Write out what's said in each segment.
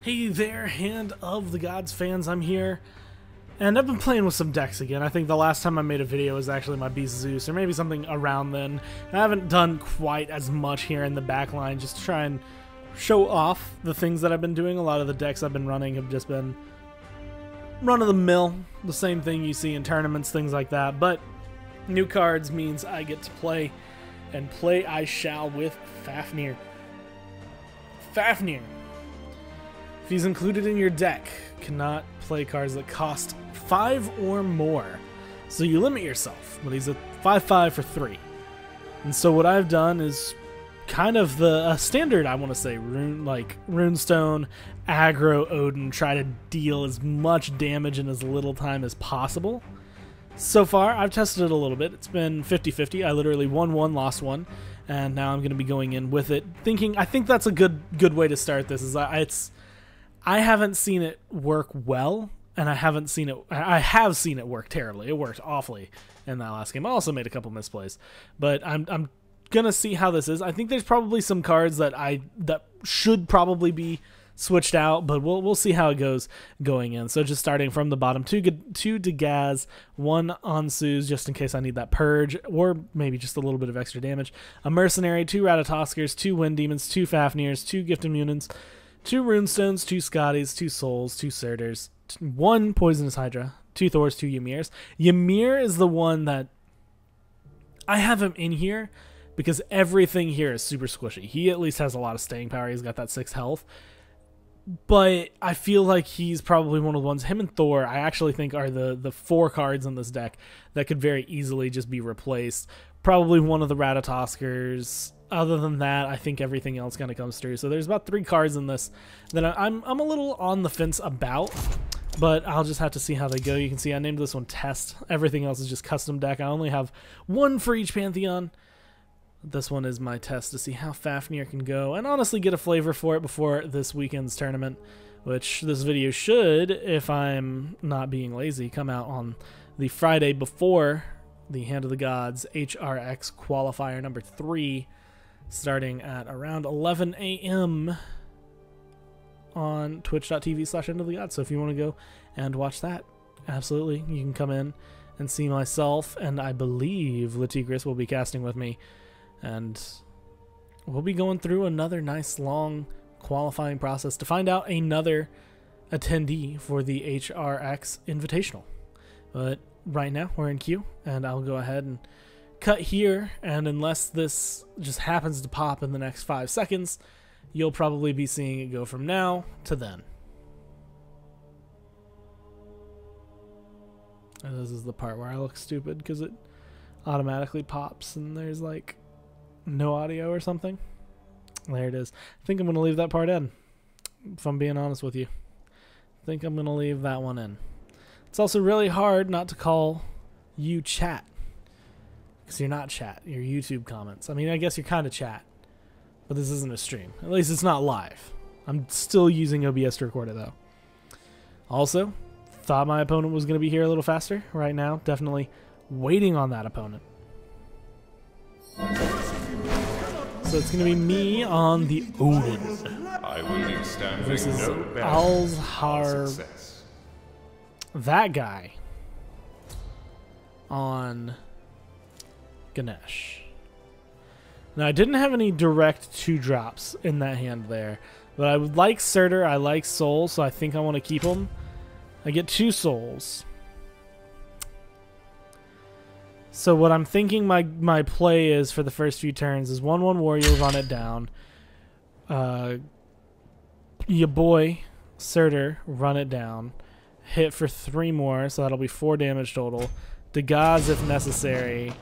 Hey there, Hand of the Gods fans, I'm here, and I've been playing with some decks again. I think the last time I made a video was actually my Beast Zeus, or maybe something around then. I haven't done quite as much here in the back line, just to try and show off the things that I've been doing. A lot of the decks I've been running have just been run-of-the-mill, the same thing you see in tournaments, things like that, but new cards means I get to play, and play I shall with Fafnir. Fafnir. If he's included in your deck, cannot play cards that cost 5 or more. So you limit yourself, but he's a 5/5 for 3. And so what I've done is kind of the standard, I want to say, Runestone, aggro Odin, try to deal as much damage in as little time as possible. So far, I've tested it a little bit. It's been 50-50. I literally won one, lost one, and now I'm going to be going in with it, thinking, I think that's a good way to start this. I haven't seen it work well, and I have seen it work terribly. It worked awfully in that last game. I also made a couple misplays, but I'm gonna see how this is. I think there's probably some cards that should probably be switched out, but we'll see how it goes going in. So just starting from the bottom, two Dagaz, one Ansus, just in case I need that purge, or maybe just a little bit of extra damage. A Mercenary, 2 Ratatoskers, 2 Wind Demons, 2 Fafnirs, 2 Gifted Munins, 2 Runestones, 2 Scotties, 2 Souls, 2 Surters, 1 Poisonous Hydra, 2 Thors, 2 Ymirs. Ymir is the one that I have him in here because everything here is super squishy. He at least has a lot of staying power. He's got that 6 health. But I feel like he's probably one of the ones, him and Thor, I actually think are the 4 cards in this deck that could very easily just be replaced. Probably one of the Ratatoskers. Other than that, I think everything else kind of comes through. So there's about 3 cards in this that I'm a little on the fence about, but I'll just have to see how they go. You can see I named this one Test. Everything else is just custom deck. I only have 1 for each Pantheon. This one is my test to see how Fafnir can go, and honestly get a flavor for it before this weekend's tournament, which this video should, if I'm not being lazy, come out on the Friday before the Hand of the Gods HRX qualifier number 3, starting at around 11 a.m. on twitch.tv/Hand of the Gods. So if you want to go and watch that, absolutely, you can come in and see myself, and I believe Latigris will be casting with me, and we'll be going through another nice long qualifying process to find out another attendee for the HRX Invitational. But right now we're in queue, and I'll go ahead and cut here, and unless this just happens to pop in the next 5 seconds, you'll probably be seeing it go from now to then. And this is the part where I look stupid because it automatically pops and there's like no audio or something. There it is. I think I'm going to leave that part in, if I'm being honest with you. I think I'm going to leave that one in. It's also really hard not to call you chat, because you're not chat, you're YouTube comments. I mean, I guess you're kind of chat, but this isn't a stream. At least it's not live. I'm still using OBS to record it, though. Also, thought my opponent was going to be here a little faster. Right now, definitely waiting on that opponent. So it's going to be me on the Odin. I will leave standing Versus no Alzhar, that guy, on Ganesh. Now, I didn't have any direct 2-drops in that hand there, but I would like Surtur, I like Soul, so I think I want to keep him. I get 2 Souls. So what I'm thinking my play is for the first few turns is 1/1 Warrior, run it down. Your boy, Surtur, run it down. Hit for 3 more, so that'll be 4 damage total. Dagaz if necessary.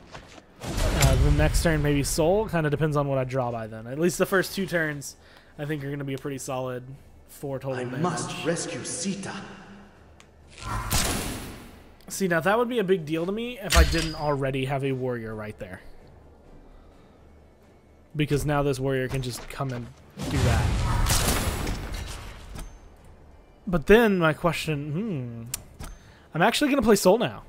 The next turn maybe Soul, kind of depends on what I draw by then. At least the first 2 turns I think are going to be a pretty solid 4 total damage. I must rescue Sita. See, now that would be a big deal to me if I didn't already have a warrior right there. Because now this warrior can just come and do that. But then my question, I'm actually going to play Soul now.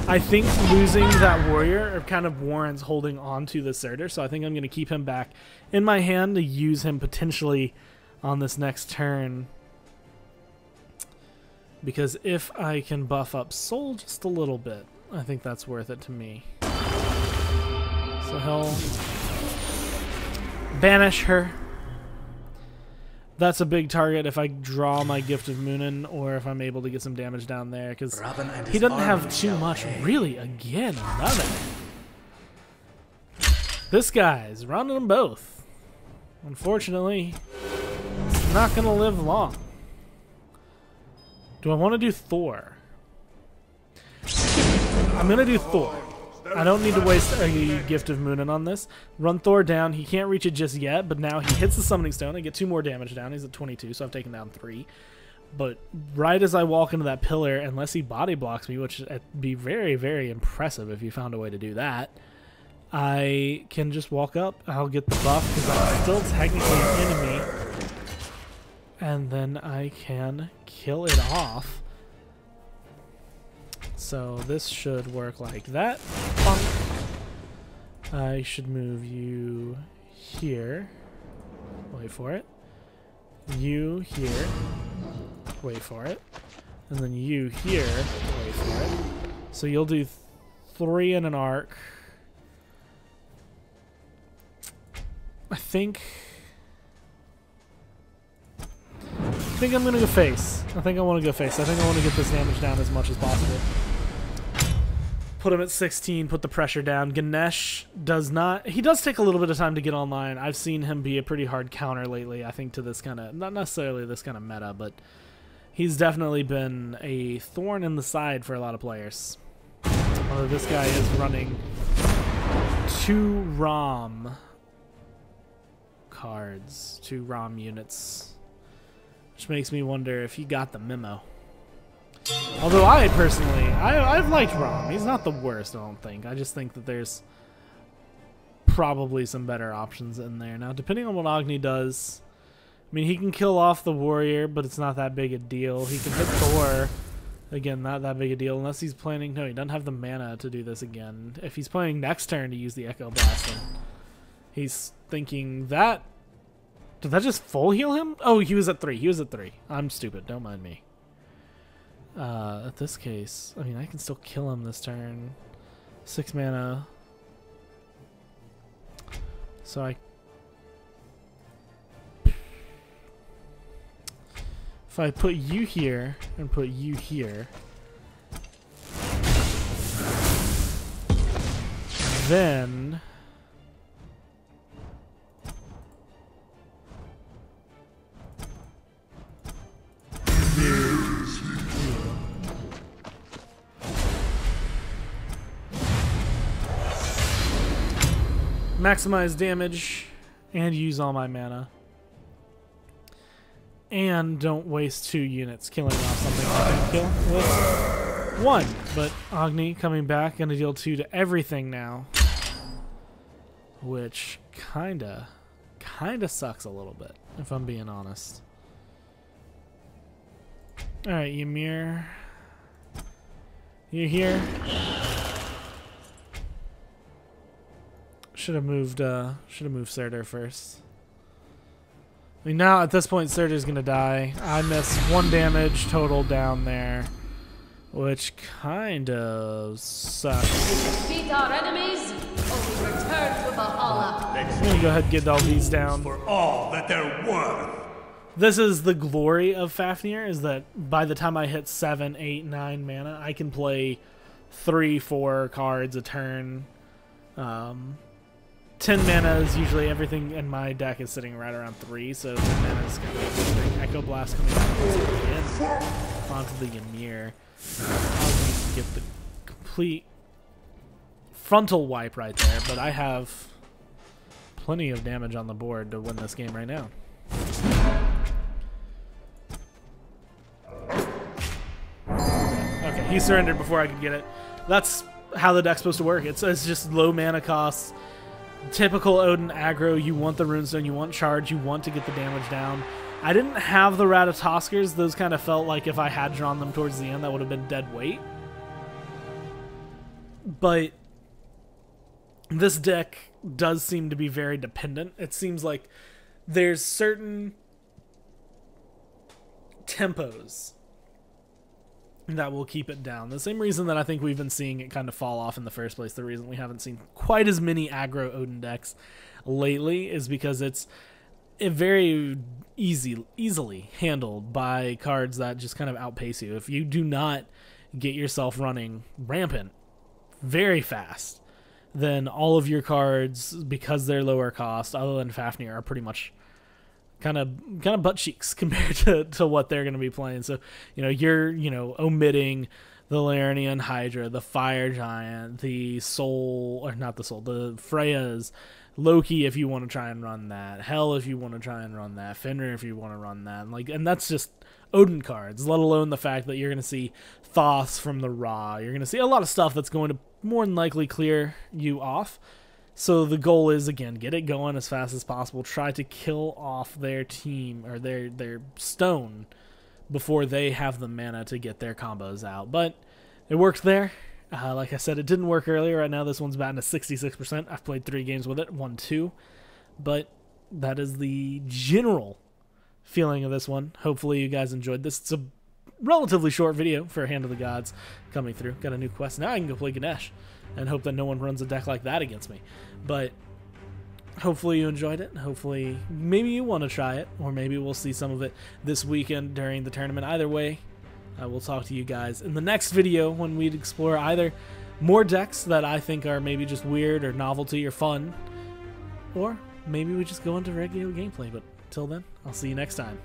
I think losing that warrior kind of warrants holding on to the Surtur, so I think I'm going to keep him back in my hand to use him potentially on this next turn. Because if I can buff up Soul just a little bit, I think that's worth it to me. So he'll banish her. That's a big target if I draw my Gift of Moonin, or if I'm able to get some damage down there, because he doesn't have too much. Really, again, another. This guy's running them both. Unfortunately, it's not going to live long. Do I want to do Thor? I'm going to do Thor. I don't need to waste a Gift of Moonin on this. Run Thor down. He can't reach it just yet, but now he hits the Summoning Stone. I get 2 more damage down. He's at 22, so I've taken down 3. But right as I walk into that pillar, unless he body blocks me, which would be very, very impressive if you found a way to do that, I can just walk up. I'll get the buff because I'm still technically an enemy. And then I can kill it off. So this should work like that. Bonk. I should move you here. Wait for it. You here. Wait for it. And then you here. Wait for it. So you'll do 3 in an arc. I think I'm gonna go face. I think I want to go face. I think I want to get this damage down as much as possible. Put him at 16, put the pressure down. Ganesh does not... He does take a little bit of time to get online. I've seen him be a pretty hard counter lately, I think, to this kind of... Not necessarily this kind of meta, but he's definitely been a thorn in the side for a lot of players. Although this guy is running 2 ROM cards, 2 ROM units, which makes me wonder if he got the memo. Although I personally, I've liked Rom. He's not the worst, I don't think. I just think that there's probably some better options in there. Now, depending on what Agni does, I mean, he can kill off the warrior, but it's not that big a deal. He can hit Thor. Again, not that big a deal, unless he's planning... No, he doesn't have the mana to do this again. If he's planning next turn to use the Echo Blast, then he's thinking that... Did that just full heal him? Oh, he was at 3. He was at 3. I'm stupid. Don't mind me. At this case, I mean, I can still kill him this turn. 6 mana. So if I put you here and put you here, then maximize damage and use all my mana. And don't waste 2 units killing off something I can kill with 1. But Agni coming back, gonna deal 2 to everything now. Which kinda sucks a little bit, if I'm being honest. Alright, Ymir. You here? Should have moved Surtur first. I mean, now at this point Surtur's gonna die. I miss 1 damage total down there, which kind of sucks. Defeat our enemies, or we return to Valhalla. I'm gonna go ahead and get all these down. For all that they're worth. This is the glory of Fafnir, is that by the time I hit 7, 8, 9 mana, I can play 3, 4 cards a turn. 10 mana is usually everything in my deck is sitting right around 3, so 10 mana is going to be Echo Blast coming out onto the Ymir. I'll get the complete frontal wipe right there, but I have plenty of damage on the board to win this game right now. Okay, he surrendered before I could get it. That's how the deck's supposed to work. It's just low mana costs. Typical Odin aggro, you want the runestone, you want charge, you want to get the damage down. I didn't have the Ratatoskers. Those kind of felt like if I had drawn them towards the end, that would have been dead weight. But this deck does seem to be very dependent. It seems like there's certain tempos that will keep it down. The same reason that I think we've been seeing it kind of fall off in the first place, the reason we haven't seen quite as many aggro Odin decks lately is because it's very easily handled by cards that just kind of outpace you. If you do not get yourself running rampant very fast, then all of your cards, because they're lower cost, other than Fafnir, are pretty much kind of butt cheeks compared to what they're going to be playing. So, you're, omitting the Larinian Hydra, the Fire Giant, the Freyas, Loki if you want to try and run that, Hell if you want to try and run that, Fenrir if you want to run that, and that's just Odin cards, let alone the fact that you're going to see Thoths from the Ra. You're going to see a lot of stuff that's going to more than likely clear you off. So the goal is, again, get it going as fast as possible. Try to kill off their team or their stone before they have the mana to get their combos out. But it worked there. Like I said, it didn't work earlier. Right now, this one's batting to 66%. I've played 3 games with it, won 2. But that is the general feeling of this one. Hopefully you guys enjoyed this. It's a relatively short video for Hand of the Gods coming through. Got a new quest. Now I can go play Ganesh and hope that no one runs a deck like that against me. But hopefully you enjoyed it. Hopefully maybe you want to try it, or maybe we'll see some of it this weekend during the tournament. Either way, I will talk to you guys in the next video when we explore either more decks that I think are maybe just weird or novelty or fun, or maybe we just go into regular gameplay. But till then, I'll see you next time.